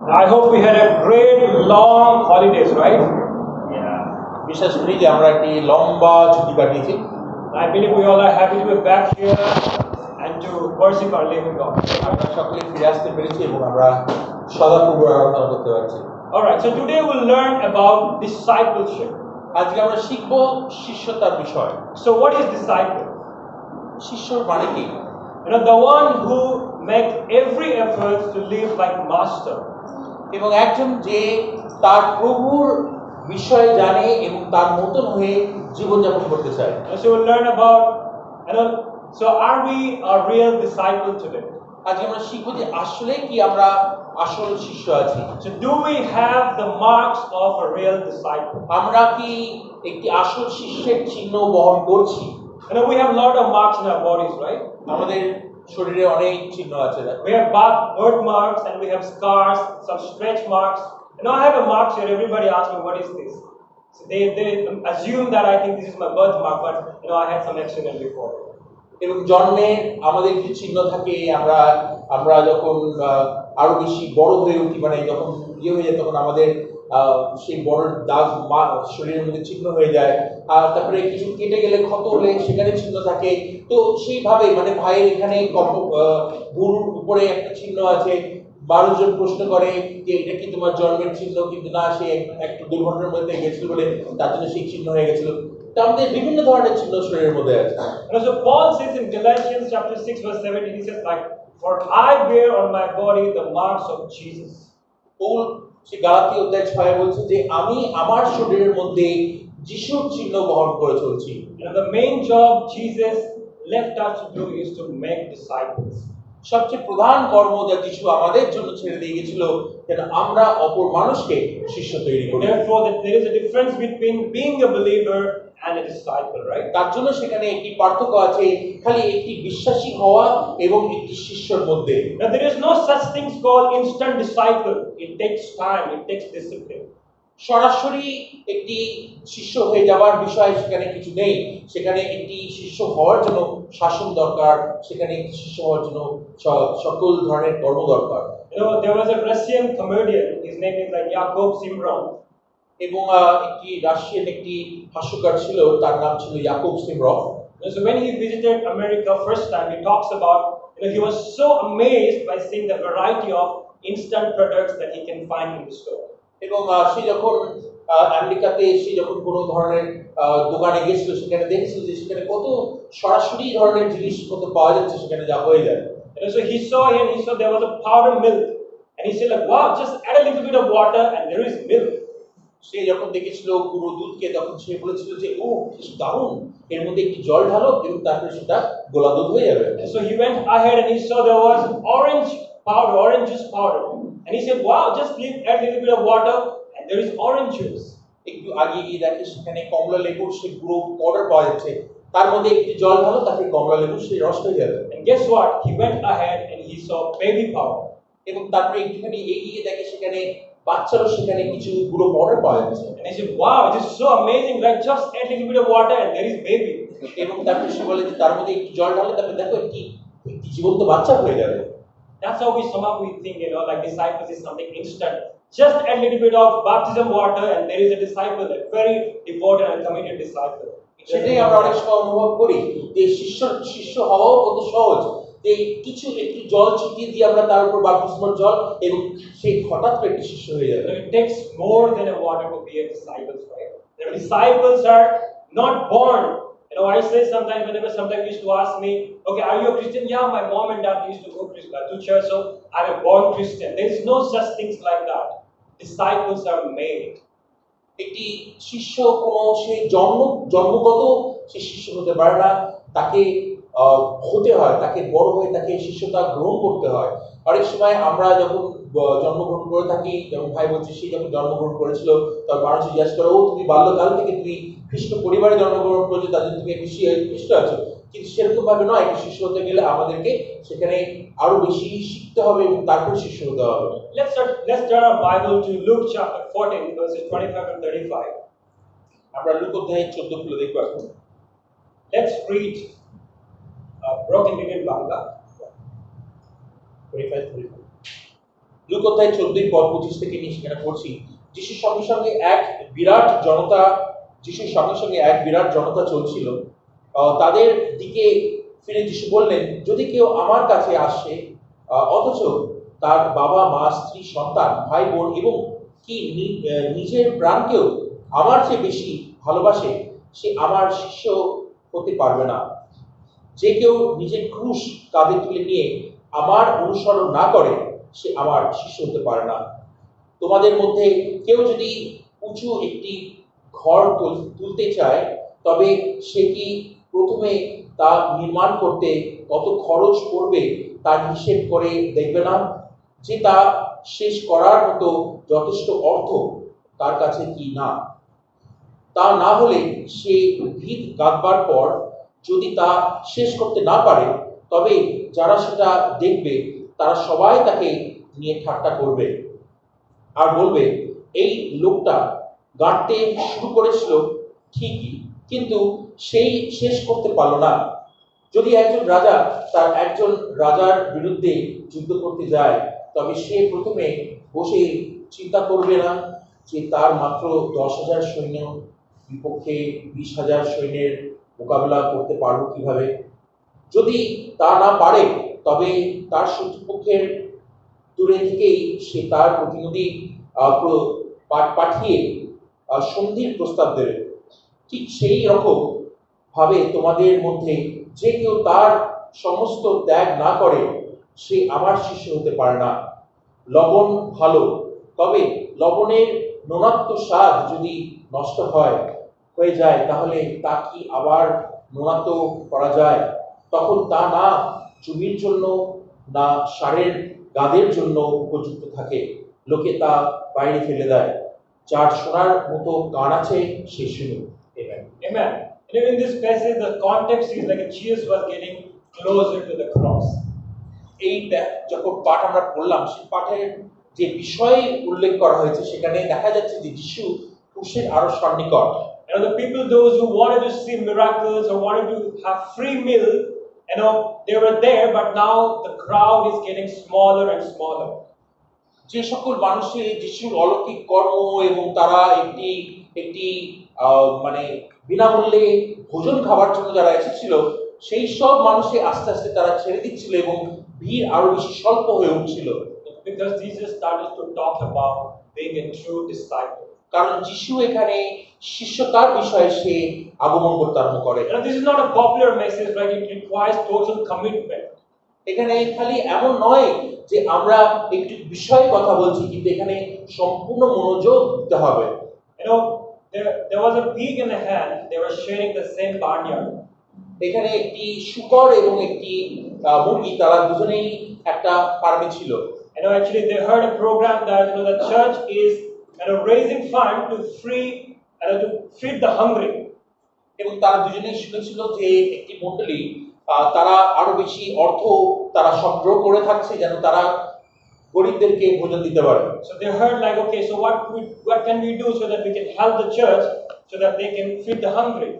I hope we had a great long holidays, right? বিশেষ করি যে আমরা একটি লম্বা ছুটি কাটিয়েছি। I believe we all are happy to be back here and to worship our living God. আমরা সকলে ফিরে আসতে পেরেছি এবং আমরা সদাপ্রভুর আরাধনা করতে পারছি। Alright, so today we'll learn about discipleship. আজকে আমরা শিখব শিষ্যতার বিষয়। So what is disciple? শিষ্যর মানে কি? You know, the one who makes every effort to live like master. এবং একজন যে তার প্রভুর বিষয় জানে এবং তার মতন হয়ে জীবনযাপন করতে চায়। So we'll learn about, so are we a real disciple today? আজকে আমরা শিখব যে আসলে কি আমরা আসল শিষ্য আছি। So do we have the marks of a real disciple? আমরা কি একটি আসল শিষ্যের চিহ্ন বহন করছি? We have a lot of marks in our bodies, right? আমাদের শরীরে অনেক চিহ্ন আছে। We have birthmarks and we have scars, some stretch marks. I have a mark here. Everybody asks me, what is this? So they assume that I think this is my birthmark, but I had some accident before. এবং জন্মে আমাদের কিছু চিহ্ন থাকে। আমরা যখন আরো বেশি বড় হয়ে উঠি, মানে যখন হয়ে যায়, তখন আমাদের সেই বড় দাগ শরীরের মধ্যে চিহ্ন হয়ে যায়। আর তারপরে কিছু কেটে গেলে, ক্ষত হলে সেখানে চিহ্ন থাকে। তো সেইভাবে মানে ভাইয়ের এখানে গুরুর উপরে একটা চিহ্ন আছে। মানুষজন প্রশ্ন করে যে এটা কি তোমার জন্মের চিহ্ন, কিন্তু না, সে একটা দুর্ঘটনার মধ্যে গেছিল বলে তার জন্য সেই চিহ্ন হয়ে গেছিল। আমাদের বিভিন্ন ধরনের চিহ্ন শরীরের মধ্যে আছে। So Paul says in Galatians chapter 6 verse 17, he says like, for I bear on my body the marks of Jesus. পৌল সে গালাতীয় অধ্যায় 6 বলছে যে আমি আমার শরীরের মধ্যে যিশুর চিহ্ন বহন করে চলছি। The main job Jesus left us to do is to make disciples. সবচেয়ে প্রধান কর্ম যা যিশু আমাদের জন্য ছেড়ে দিয়ে গেছিল, যেন আমরা অপর মানুষকে শিষ্য তৈরি করি। Therefore there is a difference between being a believer and a disciple, right? তার জন্য সেখানে একটি পার্থক্য আছে, খালি একটি বিশ্বাসী হওয়া এবং একটি শিষ্যর মধ্যে। Now there is no such things called instant disciple. It takes time, it takes discipline. সরাসরি একটি শিষ্য হয়ে যাওয়ার বিষয় সেখানে কিছু নেই। সেখানে একটি শিষ্য হওয়ার জন্য শাসন দরকার, সেখানে একটি শিষ্য হওয়ার জন্য সকল ধরনের কর্ম দরকার। There was a Russian comedian, his name is like Yakov Simron. এবং একটি রাশিয়ান একটি হাস্যকার ছিল, তার নাম ছিল Yakub সিমরভ। So when he visited America first time, he talks about, he was so amazed by seeing the variety of instant products that he can find in the store. এবং সে যখন আমেরিকাতে এসে যখন কোনো ধরনের দোকানে গেছিল, সেখানে দেখেছিল যে সেখানে কত সরাসরি ধরনের জিনিসপত্র পাওয়া যাচ্ছে, সেখানে যা হয়ে যায়। So he saw there was a powder milk, and he said like, wow, just add a little bit of water and there is milk. সে যখন দেখেছিল পুরো দুধকে, তখন সে বলেছিল যে ও কি দারুণ, এর মধ্যে একটু জল ঢালো এবং তারপরে সেটা গোলা দুধ হয়ে যাবে। So he went ahead and he saw there was orange juice powder, and he said, wow, just add a little bit of water and there is orange juice. একটু আগে গিয়ে দেখে সেখানে কমলা লেবুর সে গুঁড়ো পাউডার পাওয়া যাচ্ছে, তার মধ্যে একটু জল ঢালো, তারপরে কমলা লেবুর সেই রস হয়ে যাবে। And guess what, he went ahead and he saw baby powder. এবং তারপরে একটুখানি এগিয়ে দেখে সেখানে বাচ্চারও সেখানে কিছু গুঁড়ো পাউডার পাওয়া যাচ্ছে। And he said, wow, it is so amazing, right? Just add a little bit of water and there is baby. এবং তারপরে সে বলে যে তার মধ্যে একটু জল ঢালে, তারপরে দেখো একটি জীবন্ত বাচ্চা হয়ে যাবে। That's how we think, like disciples is something instant. Just add a little bit of baptism water and there is a disciple, a very devoted and committed disciple. সেটাই আমরা অনেক সময় অনুভব করি যে শিষ্য হওয়াও কত সহজ, যে কিছু একটু জল ছিটিয়ে দিয়ে আমরা তার উপর বাপতিস্মার জল, এবং সেই হঠাৎ করে একটি শিষ্য হয়ে যাবে। It takes more than a water to be a disciple, right? The disciples are not born. I say sometimes we used to ask me, okay, are you a Christian? Yeah, my mom and dad used to go to church, so I'm a born Christian. There is no such things like that. Disciples are made. একটি শিষ্য কোনো সে জন্মগত সে শিষ্য হতে পারে না, তাকে হতে হয়, তাকে বড় হয়ে তাকে শিষ্যতা গ্রহণ করতে হয়। অনেক সময় আমরা যখন জন্মগ্রহণ করে থাকি, যেমন ভাই বলছে সে যখন জন্মগ্রহণ করেছিল, তার মানুষ জিজ্ঞাসা করে, ও তুমি বাল্যকাল থেকে তুমি খ্রিস্ট পরিবারে জন্মগ্রহণ করেছো, তার জন্য তুমি খ্রিস্ট আছো। কিন্তু সেরকম ভাবে নয়, একটি শিষ্য হতে গেলে আমাদেরকে সেখানে আরো বেশি শিখতে হবে এবং তারপর শিষ্য হতে হবে। Let's turn our Bible to Luke chapter 14 verses 25 and 35. আমরা লুক অধ্যায় 14 খুলে দেখব এখন। Let's read broken in Bangla. 25-35 look অধ্যায় 14 থেকে নিয়ে সেখানে পড়ছি, যিশুর সঙ্গে সঙ্গে এক বিরাট জনতা যিশুর সঙ্গে সঙ্গে এক বিরাট জনতা চলছিল। তাদের দিকে ফিরে যিশু বললেন, যদি কেউ আমার কাছে আসে অথচ তার বাবা মা স্ত্রী সন্তান ভাই বোন এবং কি নিজের প্রাণকেও আমার চেয়ে বেশি ভালোবাসে, সে আমার শিষ্য হতে পারবে না। যে কেউ নিজের ক্রুশ কাঁধে তুলে নিয়ে আমার অনুসরণ না করে, সে আমার শিষ্য হতে পারে না। তোমাদের মধ্যে কেউ যদি উঁচু একটি ঘর তুলতে চায়, তবে সে কি প্রথমে তা নির্মাণ করতে কত খরচ পড়বে তার হিসেব করে দেখবে না, যে তা শেষ করার মতো যথেষ্ট অর্থ তার কাছে কি না? তা না হলে সে ভিত গাঁথবার পর যদি তা শেষ করতে না পারে, তবে যারা সেটা দেখবে তারা সবাই তাকে নিয়ে ঠাট্টা করবে আর বলবে, এই লোকটা গাঁটতে শুরু করেছিল ঠিকই, কিন্তু সেই শেষ করতে পারলো না। যদি একজন রাজা তার একজন রাজার বিরুদ্ধে যুদ্ধ করতে যায়, তবে সে প্রথমে বসে চিন্তা করবে না যে তার মাত্র 10,000 সৈন্য বিপক্ষে 20,000 সৈন্যের মোকাবিলা করতে পারবো কিভাবে? যদি তা না পারে, তবে তার শত্রুপক্ষের দূরে থেকেই সে তার প্রতিনিধি পাঠিয়ে সন্ধির প্রস্তাব দেবে। ঠিক সেই রকম ভাবে তোমাদের মধ্যে যে কেউ তার সমস্ত ত্যাগ না করে, সে আমার শিষ্য হতে পারে না। লবণ ভালো, তবে লবণের নুনাত্ব স্বাদ যদি নষ্ট হয়ে যায়, তাহলে তা কি আবার নুনাত্ব করা যায়? তখন তা না জমির জন্য না সারের গাদের জন্য উপযুক্ত থাকে, লোকে তা বাইরে ফেলে দেয়। যার শোনার মতো কান আছে সে শুনুক। Amen. Amen. And in this passage, the context is like Jesus was getting closer to the cross. এই যখন পাঠ আমরা পড়লাম, সেই পাঠের যে বিষয় উল্লেখ করা হয়েছে, সেখানে দেখা যাচ্ছে যে যিশু ক্রুশের আরো সন্নিকট। You know, the people, those who wanted to see miracles or wanted to have free meal, you know, they were there, but now the crowd is getting smaller and smaller. যে সকল মানুষের যিশুর অলৌকিক কর্ম এবং তারা একটি একটি মানে বিনামূল্যে ভোজন খাবার জন্য যারা এসেছিল, সেই সব মানুষকে আস্তে আস্তে তারা ছেড়ে দিচ্ছিল এবং ভিড় আরো বেশি স্বল্প হয়ে উঠছিল। Because Jesus started to talk about being a true disciple. কারণ যিশু এখানে শিষ্যতার বিষয়ে সে আগমন করতে আরম্ভ করে। You know, this is not a popular message, right? It requires total commitment. এখানে খালি এমন নয় যে আমরা একটি বিষয়ে কথা বলছি, কিন্তু এখানে সম্পূর্ণ মনোযোগ দিতে হবে। You know, there was a pig and a hen. They were sharing the same barnyard. এখানে একটি শূকর এবং একটি মুরগি, তারা দুজনেই একটা ফার্মে ছিল। You know, actually, they heard a program that, you know, the church is, you know, raising fund to to feed the hungry. এবং তারা দুজনেই শুনেছিল যে একটি মণ্ডলী তারা আরো বেশি অর্থ তারা সংগ্রহ করে থাকছে, যেন তারা গরিবদেরকে ভোজন দিতে পারে। So they heard like, okay, so what can we do so that we can help the church so that they can feed the hungry?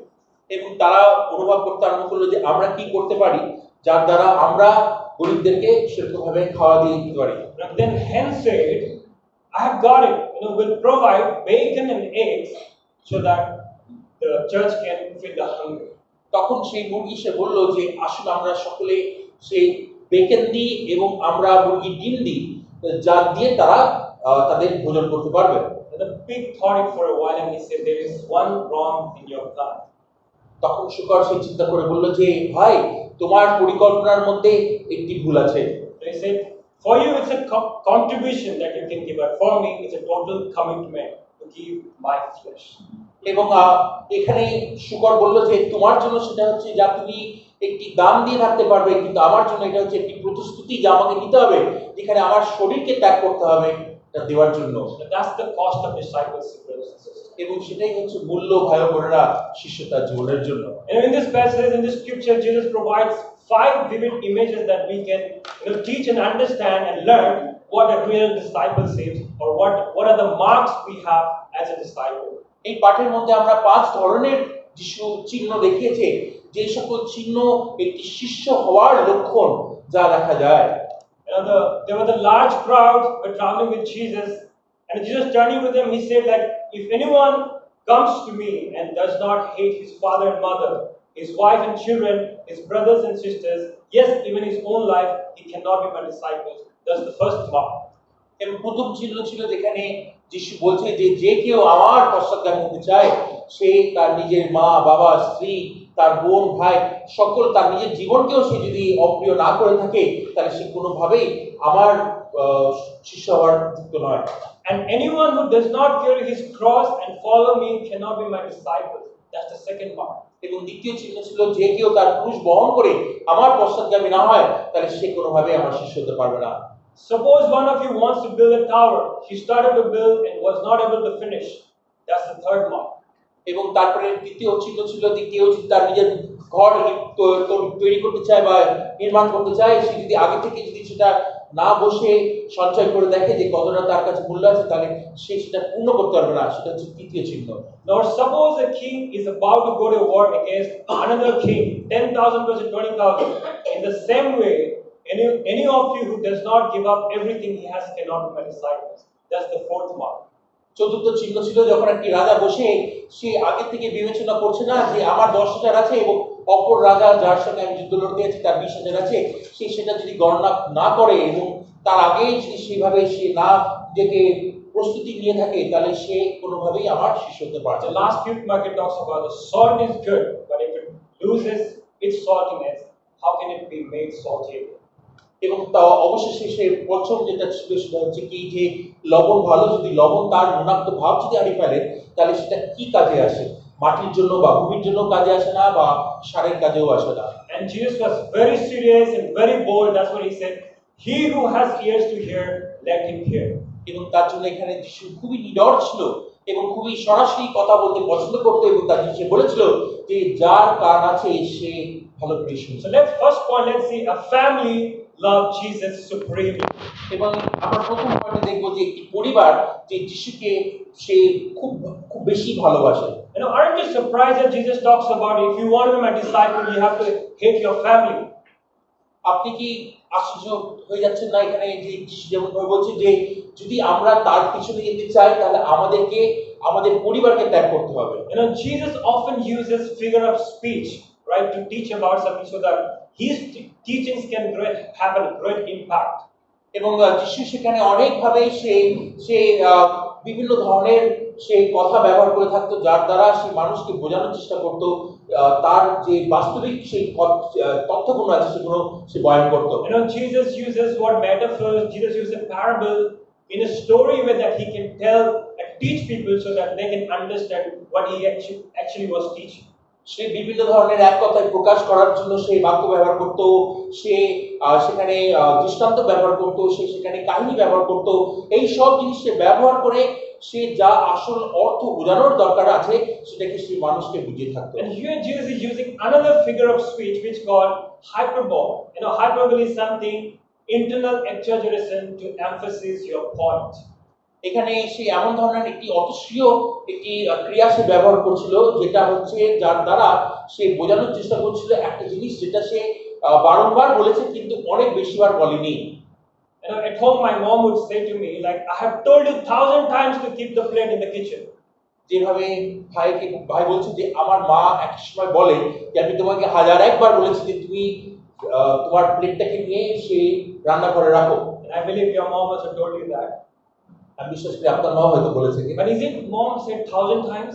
এবং তারা অনুভব করতে আরম্ভ করলো যে আমরা কি করতে পারি যার দ্বারা আমরা গরিবদেরকে সেরকমভাবে খাওয়া দিয়ে দিতে পারি। And then hen said, I have got it. You know, we'll provide bacon and eggs so that the church can feed the hungry. তখন সেই মুরগি সে বলল যে আসলে আমরা সকলে সেই বেকেন দিই এবং আমরা মুরগির ডিম দিই, যা দিয়ে তারা তাদের ভোজন করতে পারবে। And the pig thought it for a while and he said, there is one wrong in your plan. তখন শূকর সে চিন্তা করে বলল যে ভাই, তোমার পরিকল্পনার মধ্যে একটি ভুল আছে। So he said, for you it's a contribution that you can give, but for me it's a total commitment to give my flesh. এবং এখানে শূকর বলল যে তোমার জন্য সেটা হচ্ছে যা তুমি একটি দাম দিয়ে থাকতে পারবে, কিন্তু আমার জন্য এটা হচ্ছে একটি প্রতিশ্রুতি যা আমাকে নিতে হবে, যেখানে আমার শরীরকে ত্যাগ করতে হবে এটা দেওয়ার জন্য। That's the cost of discipleship, brothers and sisters. এবং সেটাই হচ্ছে মূল্য, ভাই বোনেরা, শিষ্যতার জীবনের জন্য। And in this passage, in this scripture, Jesus provides 5 vivid images that we can, you know, teach and understand and learn what a real disciple is, or what are the marks we have as a disciple. এই পাঠের মধ্যে আমরা 5 ধরনের যিশু চিহ্ন দেখিয়েছে, যে সকল চিহ্ন একটি শিষ্য হওয়ার লক্ষণ যা দেখা যায়। There were the large crowds were traveling with Jesus, and Jesus turning to them, he said that if anyone comes to me and does not hate his father and mother, his wife and children, his brothers and sisters, yes, even his own life, he cannot be my disciples. That's the first mark. এবং প্রথম চিহ্ন ছিল যেখানে যিশু বলছে যে যে কেউ আমার পশ্চাৎগামী হতে চায় সে তার নিজের মা বাবা স্ত্রী তার বোন ভাই সকল তার নিজের জীবনকেও সে যদি অপ্রিয় না করে থাকে তাহলে সে কোনোভাবেই আমার শিষ্য হওয়ার যুক্ত নয়। And anyone who does not carry his cross and follow me cannot be my disciple. That's the second mark. এবং দ্বিতীয় চিহ্ন ছিল যে কেউ তার ক্রুশ বহন করে আমার পশ্চাৎগামী না হয় তাহলে সে কোনোভাবেই আমার শিষ্য হতে পারবে না। Suppose one of you wants to build a tower. He started to build and was not able to finish. That's the third mark. এবং তারপরে তৃতীয় চিহ্ন ছিল যে কেউ যদি তার নিজের ঘর তৈরি করতে চায় বা নির্মাণ করতে চায় সে যদি আগে থেকে যদি সেটা না বসে সঞ্চয় করে দেখে যে কতটা তার কাছে মূল্য আছে তাহলে সে সেটা পূর্ণ করতে পারবে না, সেটা হচ্ছে তৃতীয় চিহ্ন। Now suppose a king is about to go to war against another king, 10,000 versus 20,000. In the same way, any of you who does not give up everything he has cannot be my disciples. That's the fourth mark. চতুর্থ চিহ্ন ছিল যখন একটি রাজা বসে সে আগে থেকে বিবেচনা করছে না যে আমার 10,000 আছে এবং অপর রাজা যার সঙ্গে আমি যুদ্ধ লড়তে আছি তার 20,000 আছে, সে সেটা যদি গণনা না করে এবং তার আগেই যদি সেভাবে সে না নিজেকে প্রস্তুতি নিয়ে থাকে তাহলে সে কোনোভাবেই আমার শিষ্য হতে পারবে The না। last fifth mark it talks about the salt is good, but if it loses its saltiness, how can it be made salty again? এবং তা অবশেষে সে প্রথম যেটা ছিল সেটা হচ্ছে কি যে লবণ ভালো, যদি লবণ তার নুনাক্ত ভাব যদি হারিয়ে ফেলে তাহলে সেটা কি কাজে আসে? মাটির জন্য বা ভূমির জন্য কাজে আসে না বা সারের কাজেও আসে না। And Jesus was very serious and very bold. That's what he said. He who has ears to hear, let him hear. এবং তার জন্য এখানে যিশু খুবই নিডর ছিল এবং খুবই সরাসরি কথা বলতে পছন্দ করতো এবং তার সে বলেছিল যে যার কান আছে সে ভালো করে শুনছে। So let's see a family love Jesus supremely. এবং আমরা প্রথম পয়েন্টে দেখব যে একটি পরিবার যে যিশুকে সে খুব খুব বেশি ভালোবাসে। Aren't you surprised that Jesus talks about if you want to be my disciple, you have to hate your family? আপনি কি আশ্চর্য হয়ে যাচ্ছেন না এখানে যে যিশু যেমন ভাবে বলছে যে যদি আমরা তার পিছনে যেতে চাই তাহলে আমাদেরকে আমাদের পরিবারকে ত্যাগ করতে হবে। Jesus often uses figure of speech, right, to teach about something so that his teachings can have a great impact. এবং যিশু সেখানে অনেকভাবে সে সে বিভিন্ন ধরনের সে কথা ব্যবহার করে থাকতো যার দ্বারা সে মানুষকে বোঝানোর চেষ্টা করতো তার যে বাস্তবিক সেই তথ্যগুলো আছে সেগুলো সে বয়ান করতো। Jesus uses what metaphors, Jesus uses a parable in a story way that he can tell and teach people so that they can understand what he actually was teaching. সে বিভিন্ন ধরনের এক কথায় প্রকাশ করার জন্য সে বাক্য ব্যবহার করত, সে সেখানে দৃষ্টান্ত ব্যবহার করত, সে সেখানে কাহিনী ব্যবহার করত, এই সব জিনিস সে ব্যবহার করে সে যা আসল অর্থ বোঝানোর দরকার আছে সেটাকে সে মানুষকে বুঝিয়ে থাকতো। And here Jesus is using another figure of speech which called hyperbole. Hyperbole is something internal exaggeration to emphasize your point. এখানে সে এমন ধরনের একটি অতস্বীয় একটি ক্রিয়া সে ব্যবহার করছিল যেটা হচ্ছে যার দ্বারা সে বোঝানোর চেষ্টা করছিল একটা জিনিস যেটা সে বারংবার বলেছে কিন্তু অনেক বেশিবার বলেনি। At home my mom would say to me like, I have told you 1,000 times to keep the plate in the kitchen. যেভাবে ভাই বলছে যে আমার মা এক সময় বলে যে আমি তোমাকে 1001 বার বলেছি যে তুমি তোমার প্লেটটাকে নিয়ে সে রান্নাঘরে রাখো। And I believe your mom also told you that. আমি বিশ্বাস করি আপনার মা হয়তো বলেছে। But is it mom said 1,000 times?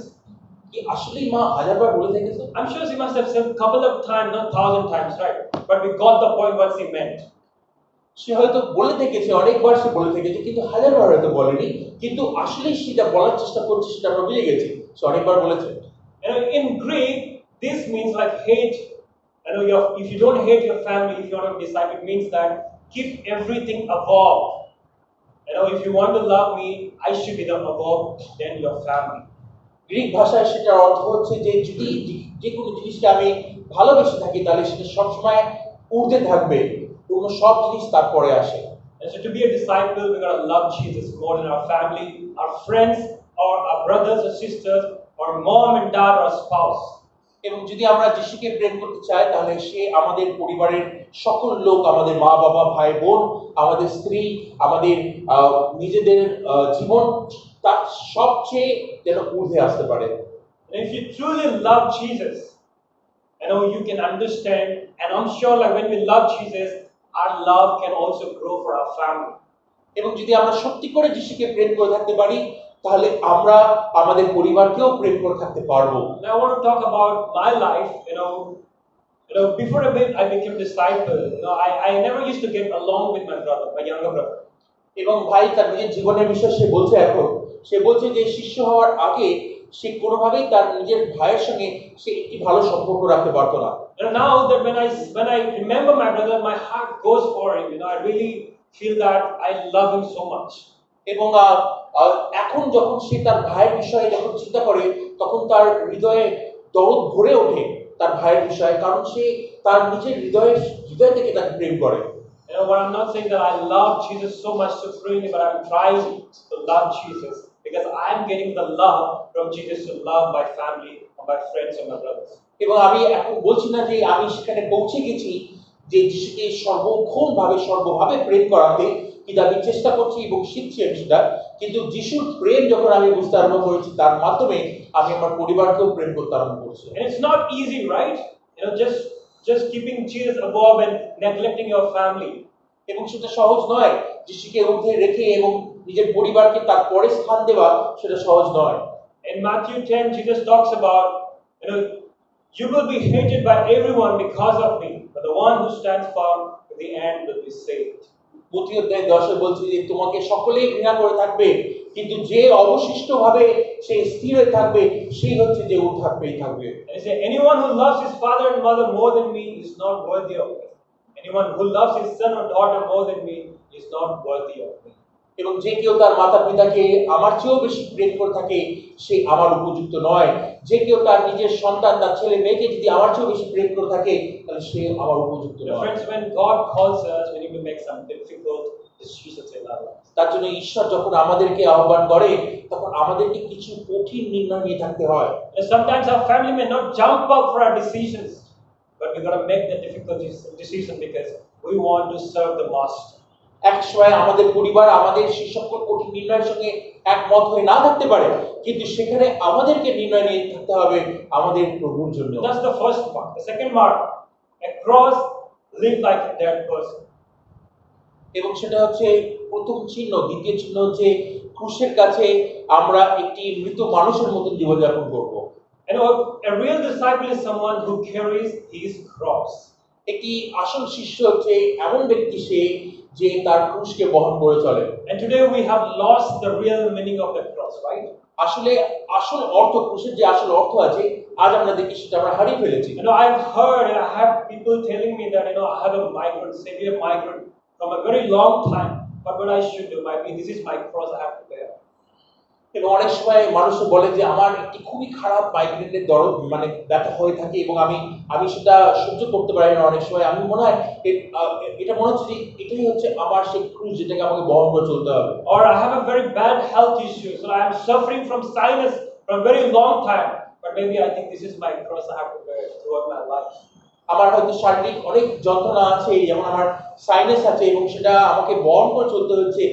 কি আসলেই মা 1000 বার বলে থেকেছে? I'm sure she must have said a couple of times, not 1,000 times, right? But we got the point what she meant. সে হয়তো বলে থেকেছে, অনেকবার সে বলে থেকেছে কিন্তু 1000 বার হয়তো বলেনি, কিন্তু আসলেই সেটা বলার চেষ্টা করছে সেটা আমরা বুঝে গেছি সে অনেকবার বলেছে। In Greek this means like hate. If you don't hate your family, if you want to decide, it means that keep everything above. If you want to love me, I should be the above than your family. Greek ভাষায় সেটার অর্থ হচ্ছে যে যদি যে কোনো জিনিসকে আমি ভালোবেসে থাকি তাহলে সেটা সবসময় ঊর্ধ্বে থাকবে, অন্য সব জিনিস তারপরে আসে। And so to be a disciple, we gotta love Jesus more than our family, our friends, or our brothers or sisters, or mom and dad or spouse. এবং যদি আমরা যিশুকে প্রেম করতে চাই তাহলে সে আমাদের পরিবারের সকল লোক, আমাদের মা বাবা, ভাই বোন, আমাদের স্ত্রী, আমাদের নিজেদের জীবন তার সবচেয়ে যেন ঊর্ধ্বে আসতে পারে। And if you truly love Jesus, you can understand, and I'm sure like when we love Jesus, our love can also grow for our family. এবং যদি আমরা সত্যি করে যিশুকে প্রেম করে থাকতে পারি, তাহলে আমরা আমাদের পরিবারকেও প্রেম করে থাকতে পারবো। Now I want to talk about my life. Before I became disciple, I never used to get along with my brother, my younger brother. এবং ভাই তার নিজের জীবনের বিষয়ে সে বলছে যে শিষ্য হওয়ার আগে সে কোনোভাবেই তার নিজের ভাইয়ের সঙ্গে সে একটি ভালো সম্পর্ক রাখতে পারতো না। Now that when I remember my brother, my heart goes for him. I really feel that I love him so much. এবং এখন যখন সে তার ভাইয়ের বিষয়ে যখন চিন্তা করে, তখন তার হৃদয়ে দরদ ভরে ওঠে তার ভাইয়ের বিষয়ে, কারণ সে তার নিজের হৃদয় থেকে তাকে প্রেম করে। But I'm not saying that I love Jesus so much supremely, but I'm trying to love Jesus because I'm getting the love from Jesus to love my family, or my friends, or my brothers. এবং আমি এখন বলছি না যে আমি সেখানে পৌঁছে গেছি যে যিশুকে সর্বভাবে প্রেম করাতে, কিন্তু আমি চেষ্টা করছি এবং শিখছি আমি সেটা। কিন্তু যিশুর প্রেম যখন আমি বুঝতে আরম্ভ করেছি, তার মাধ্যমে আমি আমার পরিবারকেও প্রেম করতে আরম্ভ করছি। And it's not easy, right? Just keeping Jesus above and neglecting your family. এবং সেটা সহজ নয়, যিশুকে ঊর্ধ্বে রেখে এবং নিজের পরিবারকে তার পরে স্থান দেওয়া, সেটা সহজ নয়। In Matthew 10, Jesus talks about, you will be hated by everyone because of me, but the one who stands firm to the end will be saved. মত্তী অধ্যায় 10 বলছে যে তোমাকে সকলেই ঘৃণা করে থাকবে, কিন্তু যে অবশিষ্টভাবে সে স্থির হয়ে থাকবে, সেই হচ্ছে যে উদ্ধার পেয়ে থাকবে। And he said, anyone who loves his father and mother more than me is not worthy of me. Anyone who loves his son or daughter more than me is not worthy of me. এবং যে কেউ তার মাতা পিতাকে আমার চেয়েও বেশি প্রেম করে থাকে, সে আমার উপযুক্ত নয়। যে কেউ তার নিজের সন্তান, তার ছেলে মেয়েকে যদি আমার চেয়েও বেশি প্রেম করে থাকে, তাহলে সে আমার উপযুক্ত নয়। Friends, when God calls us, we need to make some difficult decisions in our lives. তার জন্য ঈশ্বর যখন আমাদেরকে আহ্বান করে, তখন আমাদেরকে কিছু কঠিন নির্ণয় নিয়ে থাকতে হয়। Sometimes our family may not jump up for our decisions, but we got to make the difficult decision because we want to serve the master. এক সময় আমাদের পরিবার আমাদের সেই সকল কঠিন নির্ণয়ের সঙ্গে একমত হয়ে না থাকতে পারে, কিন্তু সেখানে আমাদেরকে নির্ণয় নিয়ে থাকতে হবে আমাদের প্রভুর জন্য। That's the first part. The second part, a cross, live like a dead person. এবং সেটা হচ্ছে প্রথম চিহ্ন। দ্বিতীয় চিহ্ন হচ্ছে ক্রুশের কাছে আমরা একটি মৃত মানুষের মতো জীবনযাপন করব। A real disciple is someone who carries his cross. একটি আসল শিষ্য হচ্ছে এমন ব্যক্তি সে যে তার ক্রুশকে বহন করে চলে। And today we have lost the real meaning of the cross, right? আসলে আসল অর্থ, ক্রুশের যে আসল অর্থ আছে, আজ আমরা দেখি সেটা আমরা হারিয়ে ফেলেছি। I've heard and I have people telling me that I have a migrant, severe migrant from a very long time, but what I should do, this is my cross I have to bear. এবং অনেক সময় মানুষ বলে যে আমার একটি খুবই খারাপ মাইগ্রেনের দরদ ব্যথা হয়ে থাকে এবং আমি সেটা সহ্য করতে পারি না। অনেক সময় আমি মনে হয় এটা মনে হচ্ছে যে এটাই হচ্ছে আমার সেই ক্রুশ, যেটাকে আমাকে বহন করে চলতে হবে। Or I have a very bad health issue, so I am suffering from sinus for a very long time, but maybe I think this is my cross I have to bear throughout my life. আমার হয়তো শারীরিক অনেক যন্ত্রণা আছে, যেমন আমার sinus আছে এবং সেটা আমাকে বহন করে চলতে হচ্ছে।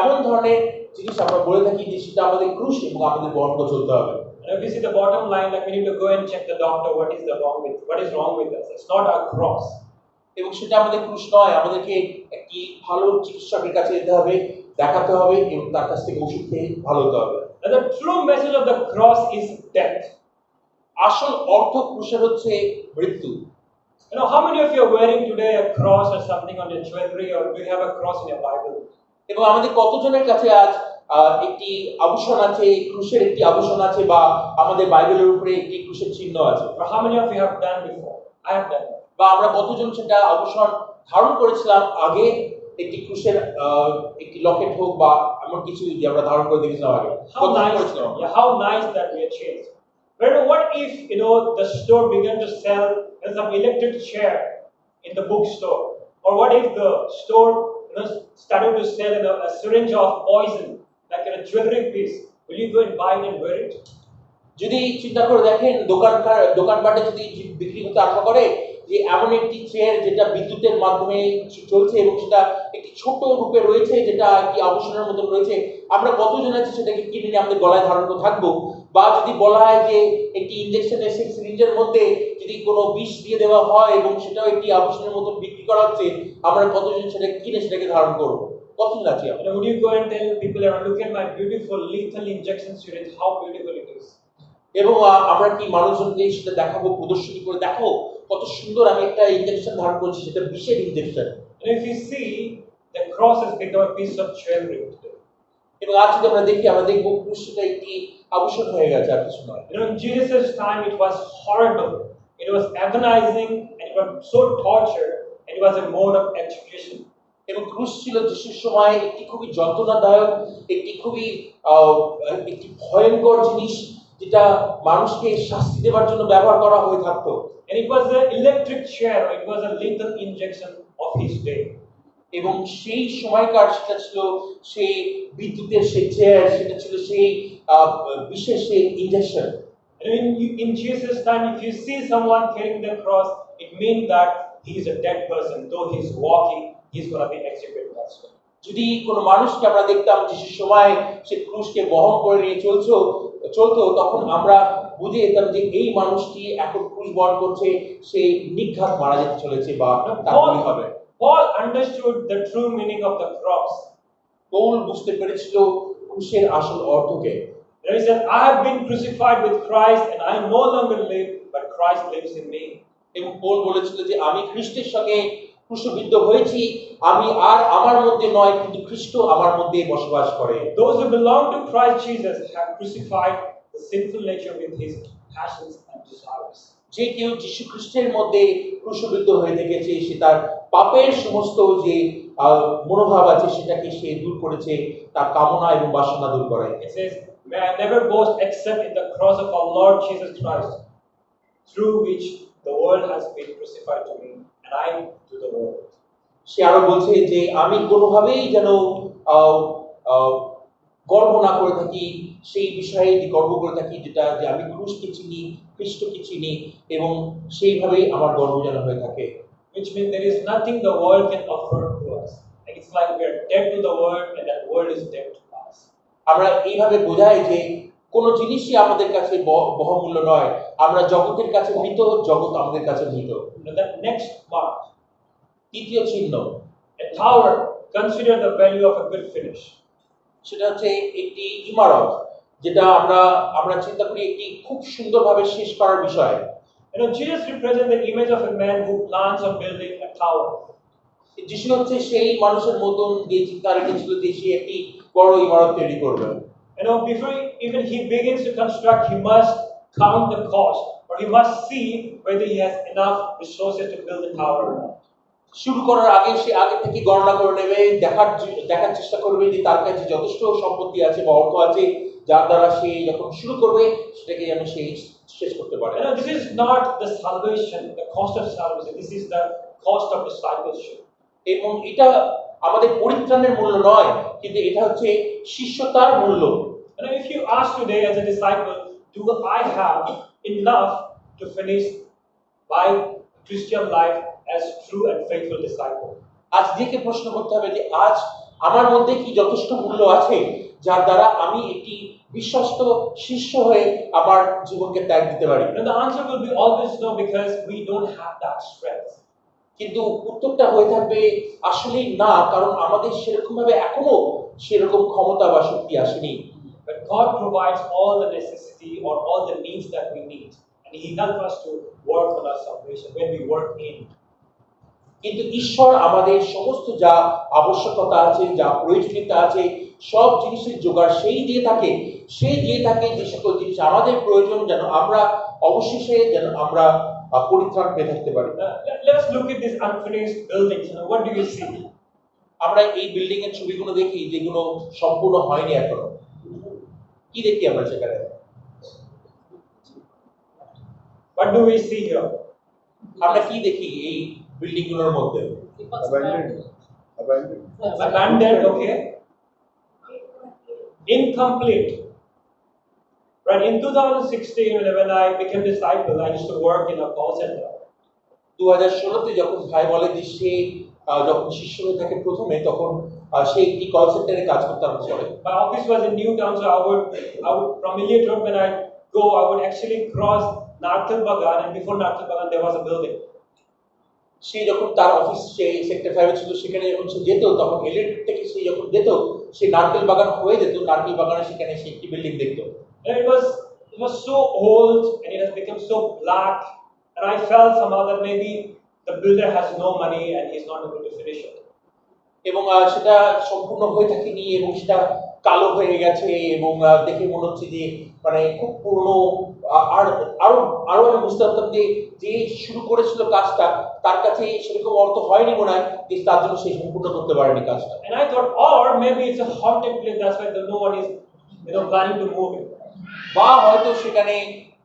এমন ধরনের জিনিস আমরা বলে থাকি যে সেটা আমাদের ক্রুশ এবং আমাদের বহন করে চলতে হবে। If you see the bottom line, we need to go and check the doctor what is wrong with us. It's not our cross. এবং সেটা আমাদের ক্রুশ নয়, আমাদেরকে একটি ভালো চিকিৎসকের কাছে যেতে হবে, দেখাতে হবে এবং তার কাছ থেকে ওষুধ খেয়ে ভালো হতে হবে। The true message of the cross is death. আসল অর্থ ক্রুশের হচ্ছে মৃত্যু। How many of you are wearing today a cross or something on your jewelry, or do you have a cross in your Bible? এবং আমাদের কতজনের কাছে আজ একটি আভূষণ আছে, ক্রুশের একটি আভূষণ আছে, বা আমাদের বাইবেলের উপরে একটি ক্রুশের চিহ্ন আছে? Or how many of you have done before? I have done. বা আমরা কতজন সেটা আভূষণ ধারণ করেছিলাম আগে, একটি ক্রুশের একটি লকেট হোক বা এমন কিছু যে আমরা ধারণ করে দেখেছিলাম আগে? How nice that we are changed. But what if the store began to sell some electric chair in the bookstore, or what if the store started to sell a syringe of poison like a jewelry piece? Will you go and buy it and wear it? যদি চিন্তা করে দেখেন, দোকানপাটে যদি বিক্রি করতে আরম্ভ করে যে এমন একটি চেয়ার যেটা বিদ্যুতের মাধ্যমে চলছে এবং সেটা একটি ছোট রূপে রয়েছে, যেটা কি আবর্ষণের মতন রয়েছে। আমরা কতজন আছি সেটাকে কিনে নিয়ে আমাদের গলায় ধারণ করে থাকবো? বা যদি বলা হয় যে একটি ইনজেকশনের সেই সিরিঞ্জের মধ্যে যদি কোনো বিষ দিয়ে দেওয়া হয় এবং সেটাও একটি আবর্ষণের মতো বিক্রি করা হচ্ছে, আমরা কতজন সেটা কিনে সেটাকে ধারণ করবো? কতজন আছি আমরা? Would you go and tell people around, look at my beautiful lethal injection syringe, how beautiful it is? এবং আমরা কি মানুষজনকে সেটা দেখাবো, প্রদর্শনী করে, দেখো কত সুন্দর আমি একটা ইনজেকশন ধারণ করছি, সেটা বিষের injection. And if you see, the cross has become a piece of jewelry today. এবং আজ যদি আমরা দেখি, আমরা দেখবো ক্রুশটা একটি আভূষণ হয়ে গেছে, আর কিছু নয়। In Jesus' time, it was horrible. It was agonizing, and it was so torture, and it was a mode of execution. এবং ক্রুশ ছিল যিশুর সময় একটি খুবই যন্ত্রণাদায়ক, একটি খুবই আহ, একটি ভয়ঙ্কর জিনিস, যেটা মানুষকে শাস্তি দেওয়ার জন্য ব্যবহার করা হয়ে থাকতো। And it was an electric chair, or it was a lethal injection of his day. এবং সেই সময়কার সেটা ছিল সেই বিদ্যুতের সেই চেয়ার, সেটা ছিল সেই বিশেষ সেই injection. And in Jesus' time, if you see someone carrying the cross, it means that he is a dead person. Though he's walking, he's going to be executed as well. যদি কোনো মানুষকে আমরা দেখতাম যিশুর সময় সে ক্রুশকে বহন করে নিয়ে চলতো, তখন আমরা বুঝে যেতাম যে এই মানুষটি এখন ক্রুশ বহন করছে, সে নিঘাত মারা যেতে চলেছে বা তার গুলি হবে। Paul understood the true meaning of the cross. Paul বুঝতে পেরেছিল ক্রুশের আসল অর্থকে। He said, I have been crucified with Christ, and I no longer live, but Christ lives in me. এবং পৌল বলেছিল যে আমি খ্রিস্টের সঙ্গে ক্রুশবিদ্ধ হয়েছি, আমি আর আমার মধ্যে নয়, কিন্তু খ্রিস্ট আমার মধ্যে বসবাস করে। Those who belong to Christ Jesus have crucified the sinful nature with his passions and desires. যে কেউ যীশু খ্রিস্টের মধ্যে ক্রুশবিদ্ধ হয়ে থেকেছে, সে তার পাপের সমস্ত যে মনোভাব আছে সেটাকে সে দূর করেছে, তার কামনা এবং বাসনা দূর করে। It says, may I never boast except in the cross of our Lord Jesus Christ, through which the world has been crucified to me, and I to the world. সে আরো বলছে যে আমি কোনোভাবেই যেন গর্ব না করে থাকি সেই বিষয়ে, যে গর্ব করে থাকি যেটা যে আমি ক্রুশকে চিনি, খ্রিস্টকে চিনি, এবং সেইভাবেই আমার গর্ব যেন হয়ে থাকে। Which means there is nothing the world can offer to us. Like it's like we are dead to the world, and that world is dead to us. আমরা এইভাবে বোঝাই যে কোনো জিনিসই আমাদের কাছে বহুমূল্য নয়, আমরা জগতের কাছে মৃত, জগৎ আমাদের কাছে মৃত। The next mark, তৃতীয় চিহ্ন, a tower. Consider the value of a good finish. সেটা হচ্ছে একটি ইমারত, যেটা আমরা চিন্তা করি একটি খুব সুন্দরভাবে শেষ করার বিষয়। Jesus represents the image of a man who plans on building a tower. যিশু হচ্ছে সেই মানুষের মতন যে চিন্তা রেখেছিল যে সে একটি বড় ইমারত তৈরি করবে। Before even he begins to construct, he must count the cost, or he must see whether he has enough resources to build the tower or not. শুরু করার আগে সে আগে থেকে গণনা করে নেবে, দেখার চেষ্টা করবে যে তার কাছে যথেষ্ট সম্পত্তি আছে বা অর্থ আছে, যার দ্বারা সে যখন শুরু করবে সেটাকে যেন সে শেষ করতে পারে। This is not the salvation, the cost of salvation. This is the cost of discipleship. এবং এটা আমাদের পরিত্রাণের মূল্য নয়, কিন্তু এটা হচ্ছে শিষ্যতার মূল্য। If you ask today as a disciple, do I have enough to finish my Christian life as true and faithful disciple? আজ দিকে প্রশ্ন করতে হবে যে আজ আমার মধ্যে কি যথেষ্ট মূল্য আছে, যার দ্বারা আমি একটি বিশ্বস্ত শিষ্য হয়ে আমার জীবনকে ত্যাগ দিতে পারি? The answer will be always no, because we don't have that strength. কিন্তু উত্তরটা হয়ে থাকবে আসলেই না, কারণ আমাদের সেরকম ভাবে এখনো সেরকম ক্ষমতা বা শক্তি আসেনি। But God provides all the necessity or all the needs that we need, and He helps us to work on our salvation when we work in. কিন্তু ঈশ্বর আমাদের সমস্ত যা আবশ্যকতা আছে, যা প্রয়োজনীয়তা আছে, সব জিনিসের জোগাড় সেই দিয়ে থাকে। যে সকল জিনিস আমাদের প্রয়োজন, যেন আমরা অবশেষে যেন আমরা পরিত্রাণ পেয়ে থাকতে পারি। Let's look at these unfinished buildings. What do you see? আমরা এই বিল্ডিং এর ছবিগুলো দেখি যেগুলো সম্পূর্ণ হয়নি এখনো। কি দেখি আমরা সেখানে? What do we see here? আমরা কি দেখি এই বিল্ডিং গুলোর মধ্যে? Abandoned, okay. Incomplete. Right, in 2016, when I became a disciple, I used to work in a call center. 2016 তে যখন ভাই বলে যে সে যখন শিষ্য হয়ে থাকে প্রথমে তখন সে একটি কল সেন্টারে কাজ করতে আরম্ভ করে। My office was in New Town, so I would from Elliot Road when I go, I would actually cross Narthal Bagan, and before Narthal Bagan there was a building. সে যখন তার অফিস সে sector 5 ছিল সেখানে যখন সে যেত তখন elite থেকে সে যখন যেত সে নারকেল বাগান হয়ে যেত, নারকেল বাগানে সেখানে সে একটি বিল্ডিং দেখতো। And it was so old and it has become so black, and I felt somehow that maybe the builder has no money and he's not able to finish it. এবং সেটা সম্পূর্ণ হয়ে থাকেনি এবং সেটা কালো হয়ে গেছে এবং দেখে মনে হচ্ছে যে মানে খুব পুরনো। আর আরো আরো আমি বুঝতে পারতাম যে যে শুরু করেছিল কাজটা তার কাছে সেরকম অর্থ হয়নি মনে হয় যে তার জন্য সে সম্পূর্ণ করতে পারেনি কাজটা। And I thought, or maybe it's a haunted place, that's why no one is planning to move it. বা হয়তো সেখানে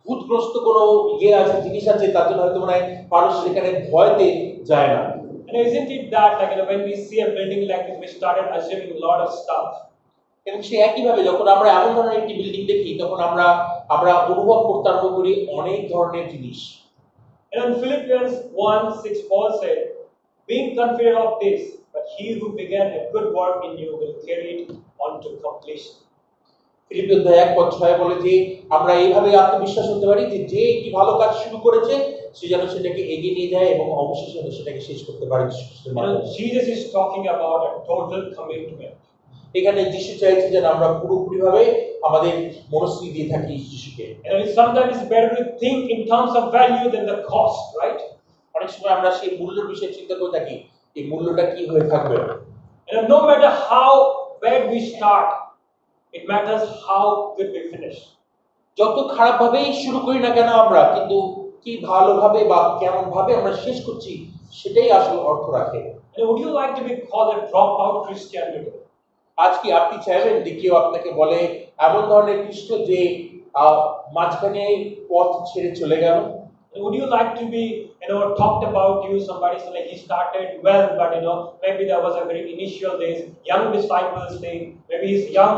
ভূতগ্রস্ত কোনো ইয়ে আছে, জিনিস আছে, তার জন্য হয়তো মনে হয় মানুষ সেখানে ভয়তে যায় না। And isn't it that like when we see a building like this, we started assuming a lot of stuff. এবং সে একইভাবে যখন আমরা এমন ধরনের একটি বিল্ডিং দেখি তখন আমরা আমরা অনুভব করতে আরম্ভ করি অনেক ধরনের জিনিস। And in Philippians 1:6, Paul said, being confident of this, but he who began a good work in you will carry it on to completion. ফিলিপিও 1:6 বলে যে আমরা এইভাবে আত্মবিশ্বাস হতে পারি যে যে একটি ভালো কাজ শুরু করেছে সে যেন সেটাকে এগিয়ে নিয়ে যায় এবং অবশেষে সেটাকে শেষ করতে পারে যীশু খ্রিস্টের মাধ্যমে। Jesus is talking about a total commitment. এখানে যিশু চাইছে যেন আমরা পুরোপুরিভাবে আমাদের মনস্থিতি দিয়ে থাকি যিশুকে। And sometimes it's better to think in terms of value than the cost, right? অনেক সময় আমরা সেই মূল্যের বিষয়ে চিন্তা করে থাকি এই মূল্যটা কি হয়ে থাকবে। And no matter how bad we start, it matters how good we finish. যত খারাপ ভাবেই শুরু করি না কেন আমরা, কিন্তু কি ভালোভাবে বা কেমন ভাবে আমরা শেষ করছি সেটাই আসল অর্থ রাখে। And would you like to be called a dropout Christian today? আজ কি আপনি চাইবেন যে কেউ আপনাকে বলে এমন ধরনের খ্রিস্ট যে মাঝখানে পথ ছেড়ে চলে গেল? And would you like to be talked about you, somebody said like he started well, but maybe there was a very initial days, young disciples thing, maybe he's young,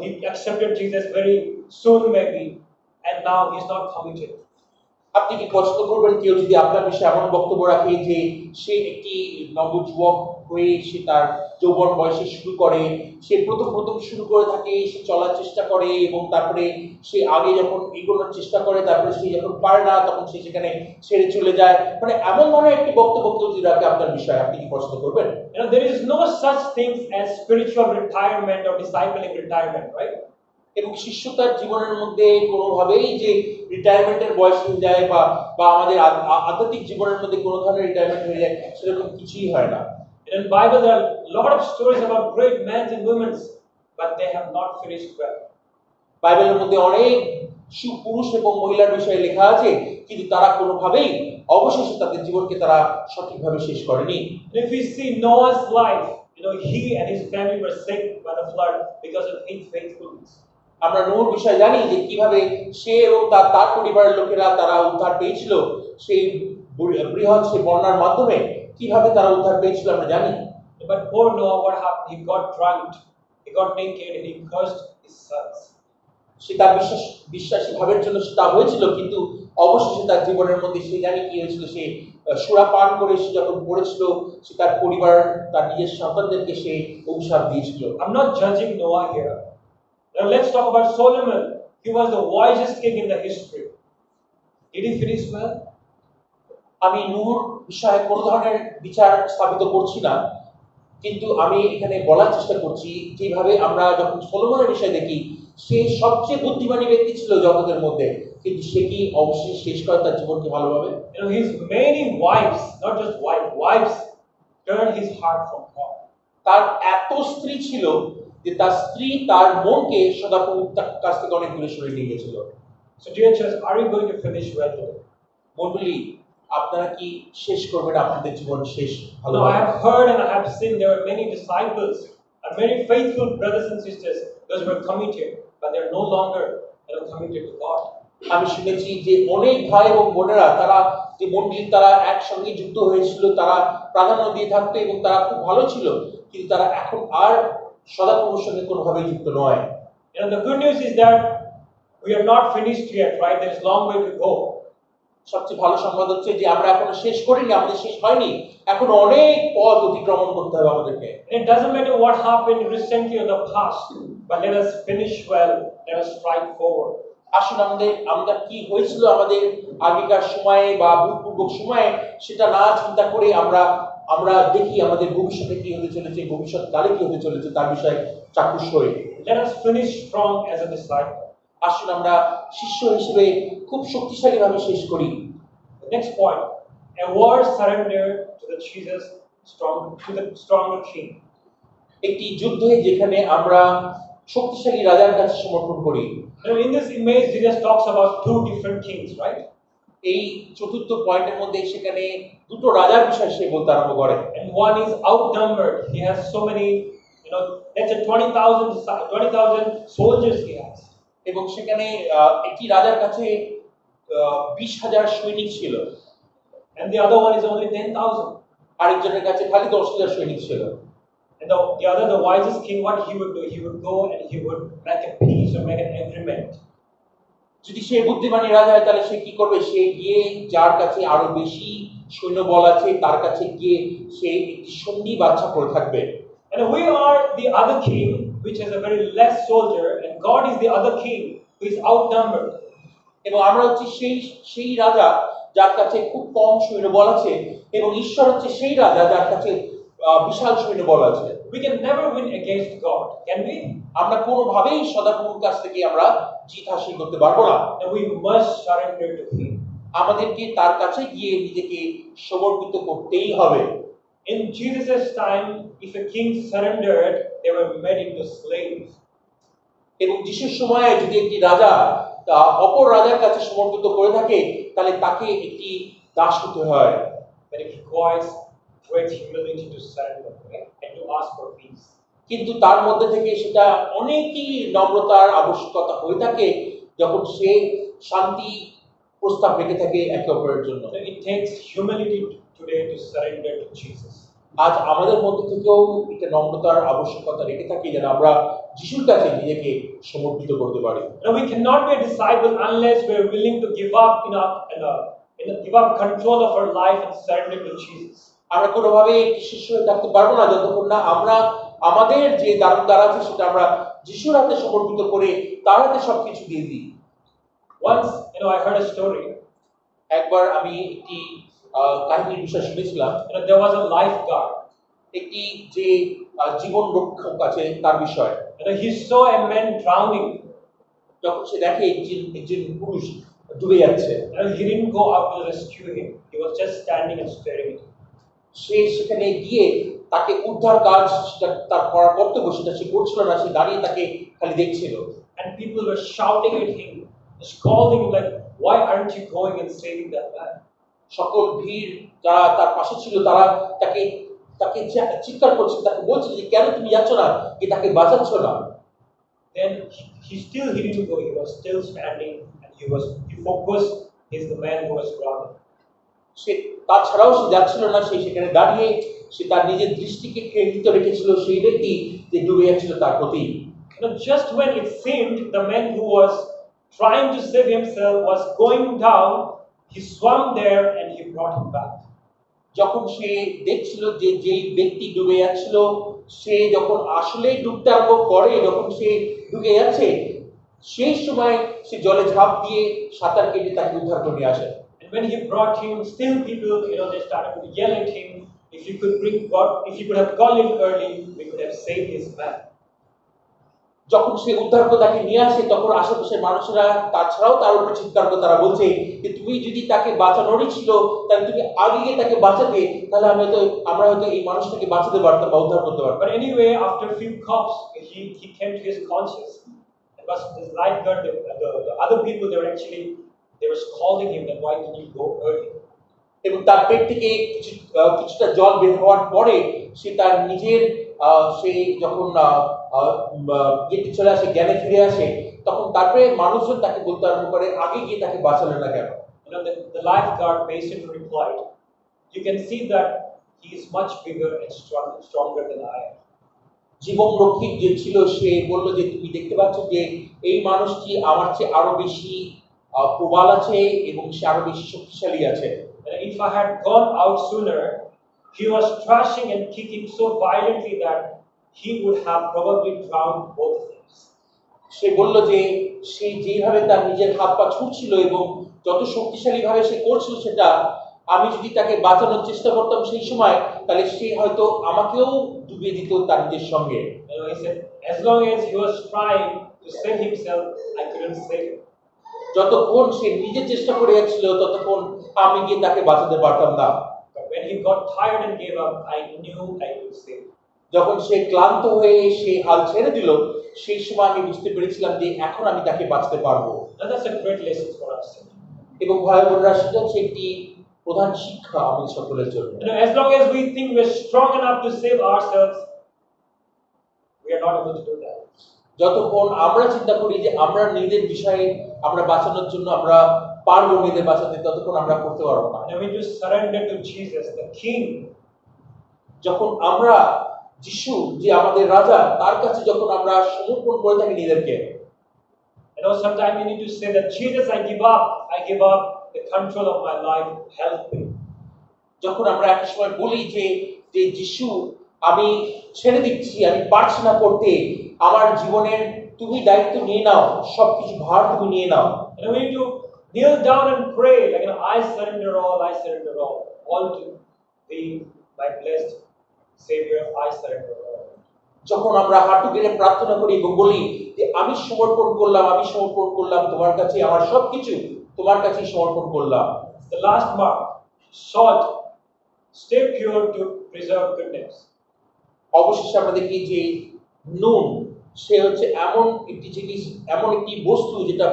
he accepted Jesus very soon maybe, and now he's not committed. আপনি কি পছন্দ করবেন কেউ যদি আপনার বিষয়ে এমন বক্তব্য রাখে যে সে একটি নবযুবক হয়ে সে তার যৌবন বয়সে শুরু করে, সে প্রথম শুরু করে থাকে, সে চলার চেষ্টা করে এবং তারপরে সে আগে যখন এগোনোর চেষ্টা করে তারপরে সে যখন পারে না তখন সে সেখানে ছেড়ে চলে যায়, মানে এমন ধরনের একটি বক্তব্য কেউ যদি রাখে আপনার বিষয়ে আপনি কি পছন্দ করবেন? There is no such thing as spiritual retirement or discipling retirement, right? এবং শিষ্যতার জীবনের মধ্যে কোনোভাবেই যে রিটায়ারমেন্টের বয়স হয়ে যায় বা বা আমাদের আধ্যাত্মিক জীবনের মধ্যে কোনো ধরনের রিটায়ারমেন্ট হয়ে যায় সেরকম কিছুই হয় না। In the Bible there are a lot of stories about great men and women, but they have not finished well. বাইবেলের মধ্যে অনেক পুরুষ এবং মহিলার বিষয়ে লেখা আছে কিন্তু তারা কোনোভাবেই অবশেষে তাদের জীবনকে তারা সঠিকভাবে শেষ করেনি। If we see Noah's life, he and his family were saved by the flood because of his faithfulness. আমরা নূর বিষয়ে জানি যে কিভাবে সে এবং তার পরিবারের লোকেরা তারা উদ্ধার পেয়েছিল, সেই বৃহৎ সে বন্যার মাধ্যমে কিভাবে তারা উদ্ধার পেয়েছিল আমরা জানি। But poor Noah, what happened? He got drunk, he got naked, and he cursed his sons. সে তার বিশ্বাসী ভাবের জন্য তা হয়েছিল কিন্তু অবশেষে তার জীবনের মধ্যে সে জানি কি হয়েছিল, সে সুরা পান করে সে যখন পড়েছিল সে তার পরিবার তার নিজের সন্তানদেরকে সে অভিশাপ দিয়েছিল। I'm not judging Noah here. Now let's talk about Solomon. He was the wisest king in the history. Did he finish well? আমি নূর বিষয়ে কোনো ধরনের বিচার স্থাপিত করছি না, কিন্তু আমি এখানে বলার চেষ্টা করছি যেভাবে আমরা যখন সলোমনের বিষয় দেখি সে সবচেয়ে বুদ্ধিমানী ব্যক্তি ছিল জগতের মধ্যে, কিন্তু সে কি অবশ্যই শেষ করে তার জীবনকে ভালোভাবে? His many wives, not just wives, turned his heart from God. তার এত স্ত্রী ছিল যে তার স্ত্রী তার মনকে সদাপ্রভুর কাছ থেকে অনেক দূরে সরিয়ে নিয়ে গেছিল। So dear church, are we going to finish well today? মণ্ডলী, আপনারা কি শেষ করবেন আপনাদের জীবন শেষ ভালো? No, I have heard and I have seen there were many disciples and many faithful brothers and sisters those were committed, but they are no longer committed to God. আমি শুনেছি যে অনেক ভাই এবং বোনেরা তারা যে মণ্ডলী তারা একসঙ্গে যুক্ত হয়েছিল, তারা প্রাধান্য দিয়ে থাকতো এবং তারা খুব ভালো ছিল, কিন্তু তারা এখন আর সদাপ্রভুর সঙ্গে কোনোভাবেই যুক্ত নয়। The good news is that we are not finished yet, right? There is long way to go. সবচেয়ে ভালো সংবাদ হচ্ছে যে আমরা এখনো শেষ করিনি, আমাদের শেষ হয়নি, এখনো অনেক পথ অতিক্রমণ করতে হবে আমাদেরকে। And it doesn't matter what happened recently or the past, but let us finish well, let us strike forward. আসুন আমরা কি হয়েছিল আমাদের আগেকার সময়ে বা ভূতপূর্ব সময়ে সেটা না চিন্তা করে আমরা আমরা দেখি আমাদের ভবিষ্যতে কি হতে চলেছে, ভবিষ্যৎকালে কি হতে চলেছে তার বিষয়ে চাক্ষুষ হই। Let us finish strong as a disciple. আসুন আমরা শিষ্য হিসেবে খুব শক্তিশালীভাবে শেষ করি। The next point, a word surrender to the Jesus to the stronger king. একটি যুদ্ধে যেখানে আমরা শক্তিশালী রাজার কাছে সমর্পণ করি। In this image, Jesus talks about two different kings, right? এই চতুর্থ পয়েন্টের মধ্যে সেখানে দুটো রাজার বিষয় সে বলতে আরম্ভ করে। And one is outnumbered. He has so many, let's say 20,000 soldiers he has. এবং সেখানে একটি রাজার কাছে 20,000 সৈনিক ছিল। And the other one is only 10,000. আরেকজনের কাছে খালি 10,000 সৈনিক ছিল। And the wisest king, what he would do, he would go and he would make a peace or make an agreement. যদি সে বুদ্ধিমানী রাজা হয় তাহলে সে কি করবে? সে গিয়ে যার কাছে আরো বেশি সৈন্যবল আছে তার কাছে গিয়ে সে একটি সন্ধি বাচ্চা করে থাকবে। And we are the other king, which has a very less soldier, and God is the other king who is outnumbered. এবং আমরা হচ্ছে সেই রাজা যার কাছে খুব কম সৈন্যবল আছে, এবং ঈশ্বর হচ্ছে সেই রাজা যার কাছে বিশাল সৈন্যবল আছে। We can never win against God, can we? আমরা কোনোভাবেই সদাপ্রভুর কাছ থেকে আমরা জিত হাসিল করতে পারবো না। And we must surrender to him. আমাদেরকে তার কাছে গিয়ে নিজেকে সমর্পিত করতেই হবে। In Jesus' time, if a king surrendered, they were made into slaves. এবং যিশুর সময়ে যদি একটি রাজা অপর রাজার কাছে সমর্পিত করে থাকে তাহলে তাকে একটি দাস হতে হয়। But it requires great humility to surrender, right? And to ask for peace. কিন্তু তার মধ্যে থেকে সেটা অনেকই নম্রতার আবশ্যকতা হয়ে থাকে যখন সে শান্তি প্রস্তাব রেখে থাকে একে অপরের জন্য। So it takes humility today to surrender to Jesus. আজ আমাদের মধ্যে থেকেও একটা নম্রতার আবশ্যকতা রেখে থাকি যেন আমরা যিশুর কাছে নিজেকে সমর্পিত করতে পারি। Now we cannot be a disciple unless we are willing to give up give up control of our life and surrender to Jesus. আমরা কোনোভাবে একটি শিষ্য হয়ে থাকতে পারবো না যতক্ষণ না আমরা আমাদের যে দ্বার আছে সেটা আমরা যিশুর হাতে সমর্পিত করে তার হাতে সবকিছু দিয়ে দিই। Once, I heard a story. একবার আমি একটি কাহিনীর বিষয় শুনেছিলাম। There was a lifeguard. একটি যে জীবন রক্ষক আছে তার বিষয়। He saw a man drowning. যখন সে দেখে একজন পুরুষ ডুবে যাচ্ছে, He didn't go out to rescue him. He was just standing and staring at him. সে সেখানে গিয়ে তাকে উদ্ধার কাজ সেটা তার করার কর্তব্য সেটা সে করছিল না, সে দাঁড়িয়ে তাকে খালি দেখছিল। And people were shouting at him, scolding him like, "Why aren't you going and saving that man?" সকল ভিড় যারা তার পাশে ছিল তারা তাকে চিৎকার করছে, তাকে বলছে যে কেন তুমি যাচ্ছ না, কি তাকে বাঁচাচ্ছ না? Then he didn't go. He was still standing and he focused. He's the man who was drowning. সে তাছাড়াও সে যাচ্ছিল না, সে সেখানে দাঁড়িয়ে সে তার নিজের দৃষ্টিকে কেন্দ্রিত রেখেছিল সেই ব্যক্তি যে ডুবে যাচ্ছিল তার প্রতি। Just when it seemed the man who was trying to save himself was going down, he swam there and he brought him back. যখন সে দেখছিল যে যেই ব্যক্তি ডুবে যাচ্ছিল সে যখন আসলে ডুবতে আরম্ভ করে, যখন সে ডুবে যাচ্ছে সেই সময় সে জলে ঝাঁপ দিয়ে সাঁতার কেটে তাকে উদ্ধার করে নিয়ে আসে। And when he brought him, still people, they started to yell at him. If you could have gone in early, we could have saved this man. যখন সে উদ্ধার করে তাকে নিয়ে আসে তখন আশেপাশের মানুষেরা তাছাড়াও তার উপর চিৎকার করে তারা বলছে যে তুমি যদি তাকে বাঁচানোরই ছিল তাহলে তুমি আগে গিয়ে তাকে বাঁচাতে, তাহলে আমরা হয়তো এই মানুষটাকে বাঁচাতে পারতাম বা উদ্ধার করতে পারতাম। But anyway, after a few coughs, he came to his conscience. And was his lifeguard, the other people, they were scolding him that why didn't you go early? এবং তার পেট থেকে কিছুটা জল বের হওয়ার পরে সে তার নিজের সে যখন ইয়েতে চলে আসে, জ্ঞানে ফিরে আসে, তখন তারপরে মানুষজন তাকে বলতে আরম্ভ করে আগে গিয়ে তাকে বাঁচালো না কেন? The lifeguard patiently replied, "You can see that he is much bigger and stronger than I am." জীবন রক্ষক যে ছিল সে বলল যে তুমি দেখতে পাচ্ছ যে এই মানুষটি আমার চেয়ে আরো বেশি প্রবাল আছে এবং সে আরো বেশি শক্তিশালী আছে। And if I had gone out sooner, he was thrashing and kicking so violently that he would have probably drowned both of us. সে বলল যে সে যেভাবে তার নিজের হাত পা ছুঁড়ছিল এবং যত শক্তিশালী ভাবে সে করছিল সেটা আমি যদি তাকে বাঁচানোর চেষ্টা করতাম সেই সময় তাহলে সে হয়তো আমাকেও ডুবিয়ে দিত তার নিজের সঙ্গে। He said, as long as he was trying to save himself, I couldn't save him. যতক্ষণ সে নিজে চেষ্টা করে যাচ্ছিল ততক্ষণ আমি গিয়ে তাকে বাঁচাতে পারতাম না। But when he got tired and gave up, I knew I could save him. যখন সে ক্লান্ত হয়ে সে হাল ছেড়ে দিল সেই সময় আমি বুঝতে পেরেছিলাম যে এখন আমি তাকে বাঁচাতে পারবো। And that's a great lesson for us. এবং ভাই বোনেরা সেটা হচ্ছে একটি প্রধান শিক্ষা আমাদের সকলের জন্য। As long as we think we're strong enough to save ourselves, we are not able to do that. যতক্ষণ আমরা চিন্তা করি যে আমরা নিজেদের বিষয়ে আমরা বাঁচানোর জন্য আমরা পারবো নিজেদের বাঁচাতে, ততক্ষণ আমরা করতে পারবো না। And we need to surrender to Jesus, the King. যখন আমরা যিশু যে আমাদের রাজা তার কাছে যখন আমরা সমর্পণ করে থাকি নিজেদেরকে, Sometimes we need to say that Jesus, I give up the control of my life, help me. যখন আমরা এক সময় বলি যে যে যিশু আমি ছেড়ে দিচ্ছি, আমি পারছি না করতে, আমার জীবনের তুমি দায়িত্ব নিয়ে নাও, সবকিছু ভার তুমি নিয়ে নাও। We need to kneel down and pray, like I surrender all to thee, my blessed Savior, I surrender all. যখন আমরা হাঁটু গেড়ে প্রার্থনা করি এবং বলি যে আমি সমর্পণ করলাম তোমার কাছে, আমার সবকিছু তোমার কাছেই সমর্পণ করলাম। The last mark, salt, stay pure to preserve goodness. অবশেষে আমরা দেখি যে নুন সে হচ্ছে এমন একটি জিনিস, এমন একটি বস্তু যেটা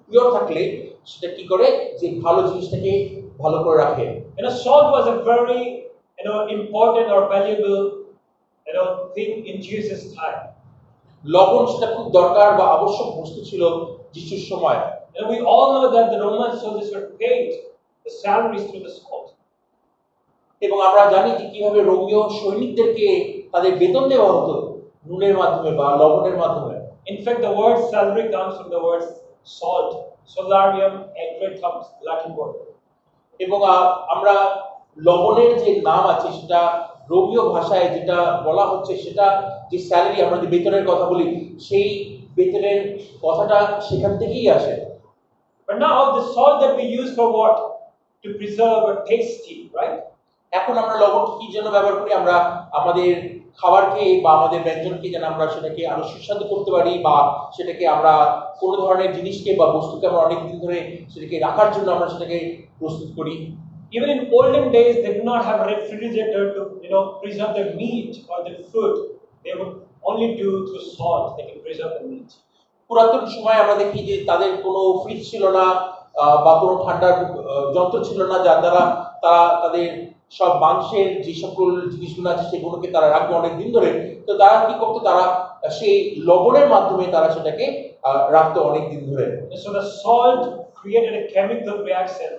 পিওর থাকলে সেটা কি করে যে ভালো জিনিসটাকে ভালো করে রাখে। Salt was a very important or valuable thing in Jesus' time. লবণ সেটা খুব দরকার বা আবশ্যক বস্তু ছিল যিশুর সময়। We all know that the Roman soldiers were paid the salaries through the salt. এবং আমরা জানি যে কিভাবে রোমীয় সৈনিকদেরকে তাদের বেতন দেওয়া হতো নুনের মাধ্যমে বা লবণের মাধ্যমে। In fact, the word salary comes from the word salt, solarium, egretum, Latin word. এবং আমরা লবণের যে নাম আছে সেটা রোমীয় ভাষায় যেটা বলা হচ্ছে সেটা যে স্যালারি, আমরা যে বেতনের কথা বলি সেই বেতনের কথাটা সেখান থেকেই আসে। But now the salt that we use for what? To preserve a tasty, right? এখন আমরা লবণকে কি জন্য ব্যবহার করি? আমরা আমাদের খাবারকে বা আমাদের ব্যঞ্জনকে যেন আমরা সেটাকে আরো সুস্বাদু করতে পারি, বা সেটাকে আমরা কোনো ধরনের জিনিসকে বা বস্তুকে আমরা অনেক দিন ধরে সেটাকে রাখার জন্য আমরা সেটাকে প্রস্তুত করি। Even in olden days, they did not have a refrigerator to preserve their meat or their food. They would only do through salt. They can preserve the meat. পুরাতন সময় আমরা দেখি যে তাদের কোনো ফ্রিজ ছিল না বা কোনো ঠান্ডার যন্ত্র ছিল না, যার দ্বারা তারা তাদের সব মাংসের যে সকল জিনিসগুলো আছে সেগুলোকে তারা রাখবে অনেক দিন ধরে। তো তারা কি করতো? তারা সেই লবণের মাধ্যমে তারা সেটাকে রাখতো অনেক দিন ধরে। So the salt created a chemical reaction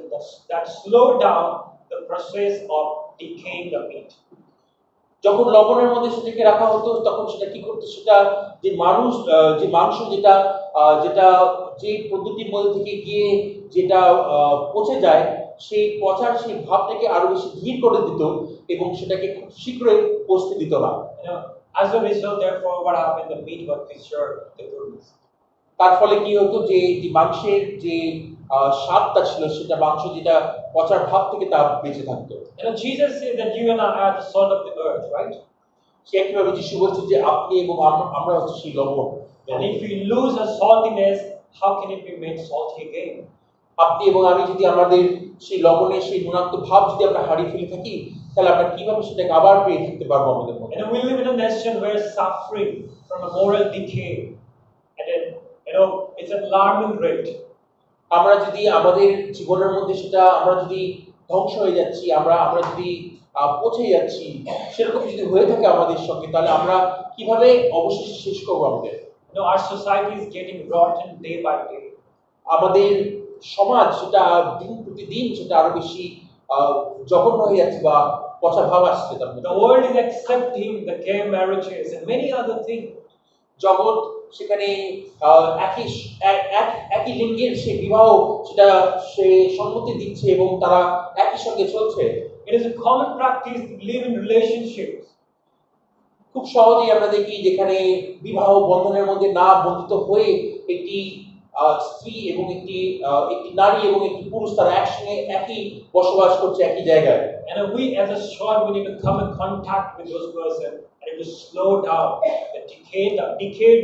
that slowed down the process of decaying the meat. যখন লবণের মধ্যে সেটাকে রাখা হতো তখন সেটা কি করতো? সেটা যে মাংস যেটা যেটা যে পদ্ধতির মধ্যে থেকে গিয়ে যেটা পচে যায়, সেই পচার সেই ভাবটাকে আরো বেশি ধীর করে দিত এবং সেটাকে খুব শীঘ্রই পচতে দিত না। As a result, therefore, what happened? The meat was preserved, the goodness. তার ফলে কি হতো? যে মাংসের যে স্বাদটা ছিল সেটা মাংস যেটা পচার ভাব থেকে তা বেঁচে থাকতো। Jesus said that you and I are the salt of the earth, right? সে একইভাবে যিশু বলছে যে আপনি এবং আমরা হচ্ছে সেই লবণ। And if we lose our saltiness, how can it be made salty again? আপনি এবং আমি যদি আমাদের সেই লবণের সেই নুনাক্ত ভাব যদি আমরা হারিয়ে ফেলে থাকি, তাহলে আমরা কিভাবে সেটাকে আবার পেয়ে থাকতে পারবো আমাদের মধ্যে? We live in a nation where suffering from a moral decay, and it's an alarming rate. আমরা যদি আমাদের জীবনের মধ্যে সেটা আমরা যদি ধ্বংস হয়ে যাচ্ছি, আমরা যদি পচে যাচ্ছি, সেরকম যদি হয়ে থাকে আমাদের সঙ্গে, তাহলে আমরা কিভাবে অবশেষে শেষ করবো আমাদের? Our society is getting rotten day by day. আমাদের সমাজ সেটা দিন প্রতিদিন সেটা আরো বেশি জঘন্য হয়ে যাচ্ছে বা পচা ভাব আসছে। The world is accepting the gay marriages and many other things. জগৎ সেখানে একই একই লিঙ্গের সে বিবাহ সেটা সে সম্মতি দিচ্ছে এবং তারা একই সঙ্গে চলছে। It is a common practice to live in relationships. খুব সহজেই আমরা দেখি যেখানে বিবাহ বন্ধনের মধ্যে না বন্ধিত হয়ে একটি স্ত্রী এবং একটি নারী এবং একটি পুরুষ তারা একসঙ্গে একই বসবাস করছে একই জায়গায়। And we as a church, we need to come in contact with those persons and to slow down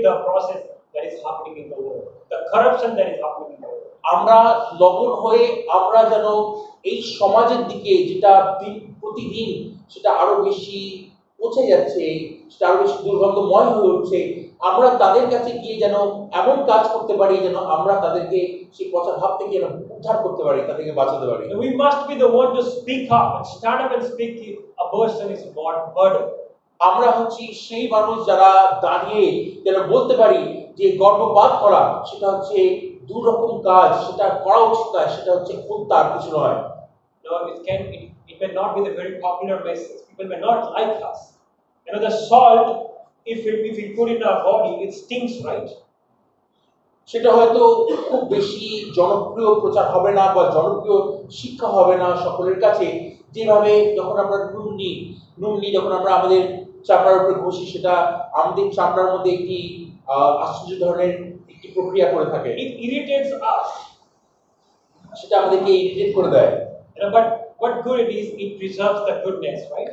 the process that is happening in the world, the corruption that is happening in the world. আমরা লগন হয়ে আমরা যেন এই সমাজের দিকে যেটা প্রতিদিন সেটা আরো বেশি পৌঁছে যাচ্ছে, সেটা আরো বেশি দুর্গন্ধময় হয়ে উঠছে, আমরা তাদের কাছে গিয়ে যেন এমন কাজ করতে পারি যেন আমরা তাদেরকে সেই পচা ভাব থেকে যেন উদ্ধার করতে পারি, তাদেরকে বাঁচাতে পারি। We must be the one to speak up and stand up and speak if a person is burdened. আমরা হচ্ছি সেই মানুষ যারা দাঁড়িয়ে যেন বলতে পারি যে গর্ভপাত করা সেটা হচ্ছে দুরকম কাজ, সেটা করা উচিত নয়, সেটা হচ্ছে হত্যা আর কিছু নয়। No, it may not be the very popular message. People may not like us. You know, the salt, if we put it in our body, it stinks, right? সেটা হয়তো খুব বেশি জনপ্রিয় প্রচার হবে না বা জনপ্রিয় শিক্ষা হবে না সকলের কাছে, যেভাবে যখন আমরা নুন নিই যখন আমরা আমাদের চামড়ার উপরে ঘষি সেটা আমাদের চামড়ার মধ্যে একটি আশ্চর্য ধরনের একটি প্রক্রিয়া করে থাকে। It irritates us. সেটা আমাদেরকে ইরিটেট করে দেয়। You know, but what good it is, it preserves the goodness, right?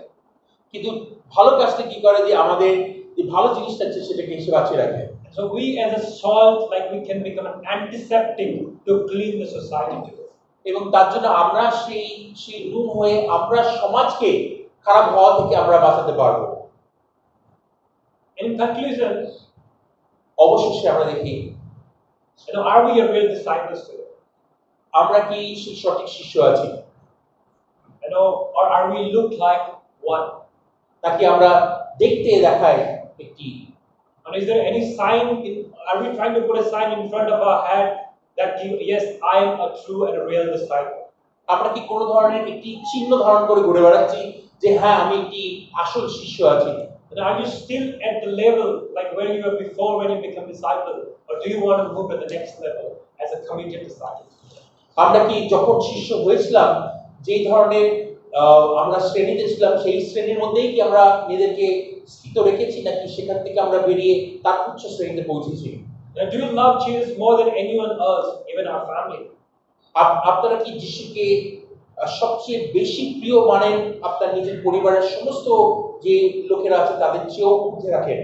কিন্তু ভালো কাজটা কি করে যে আমাদের যে ভালো জিনিসটা আছে সেটাকে এসে বাঁচিয়ে রাখে। So we as a salt, like we can become an antiseptic to clean the society today. এবং তার জন্য আমরা সেই নুন হয়ে আমরা সমাজকে খারাপ হওয়া থেকে আমরা বাঁচাতে পারবো। In conclusion, অবশেষে আমরা দেখি, you know, are we a real disciples today? আমরা কি সেই সঠিক শিষ্য আছি? You know, or are we look like one? নাকি আমরা দেখতে দেখাই একটি? And is there any sign? Are we trying to put a sign in front of our head that yes, I am a true and a real disciple? আমরা কি কোনো ধরনের একটি চিহ্ন ধারণ করে ঘুরে বেড়াচ্ছি যে হ্যাঁ আমি একটি আসল শিষ্য আছি? And are you still at the level like where you were before when you become disciple, or do you want to move to the next level as a committed disciple? আমরা কি যখন শিষ্য হয়েছিলাম যেই ধরনের আমরা শ্রেণীতে ছিলাম সেই শ্রেণীর মধ্যেই কি আমরা নিজেদেরকে স্থিত রেখেছি, নাকি সেখান থেকে আমরা বেরিয়ে তার উচ্চ শ্রেণীতে পৌঁছেছি? Do you love Jesus more than anyone else, even our family? আপনারা কি যিশুকে সবচেয়ে বেশি প্রিয় মানেন আপনার নিজের পরিবারের সমস্ত যে লোকেরা আছে তাদের চেয়েও ঊর্ধ্বে রাখেন?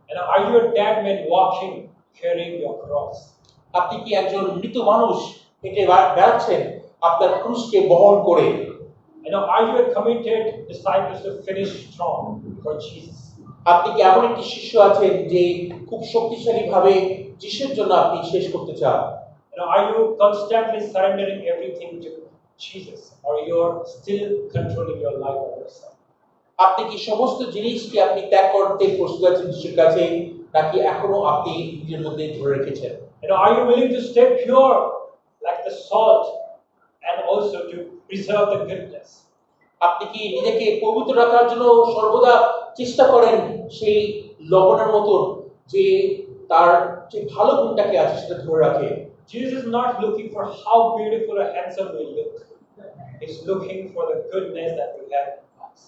And are you a dead man walking, carrying your cross? আপনি কি একজন মৃত মানুষ হেঁটে বেড়াচ্ছেন আপনার ক্রুশকে বহন করে? Are you a committed disciple to finish strong for Jesus? আপনি কি এমন একটি শিষ্য আছেন যে খুব শক্তিশালী ভাবে যিশুর জন্য আপনি শেষ করতে চান? Are you constantly surrendering everything to Jesus, or you're still controlling your life by yourself? আপনি কি সমস্ত জিনিসকে আপনি ত্যাগ করতে প্রস্তুত আছেন যিশুর কাছে, নাকি এখনো আপনি নিজের মধ্যে ধরে রেখেছেন? Are you willing to stay pure like the salt and also to preserve the goodness? আপনি কি নিজেকে পবিত্র রাখার জন্য সর্বদা চেষ্টা করেন সেই লবণের মতো যে তার যে ভালো গুণটাকে আছে সেটা ধরে রাখে? Jesus is not looking for how beautiful or handsome we look. He's looking for the goodness that we have in us.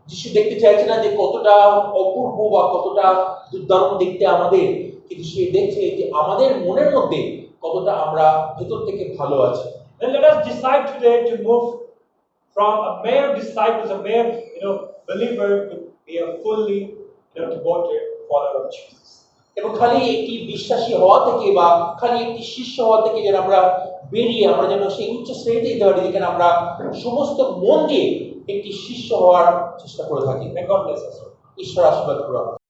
যিশু দেখতে চাইছে না যে কতটা অপূর্ব বা কতটা দুর্দান্ত দেখতে আমাদের, কিন্তু সে দেখছে যে আমাদের মনের মধ্যে কতটা আমরা ভেতর থেকে ভালো আছি। Then let us decide today to move from a mere disciple, a mere believer, to be a fully devoted follower of Jesus. এবং খালি একটি বিশ্বাসী হওয়া থেকে বা খালি একটি শিষ্য হওয়া থেকে যেন আমরা বেরিয়ে আমরা যেন সেই উচ্চ শ্রেণীতে যেতে পারি যেখানে আমরা সমস্ত মন দিয়ে একটি শিষ্য হওয়ার চেষ্টা করে থাকি। May God bless us. ঈশ্বর আশীর্বাদ করুন।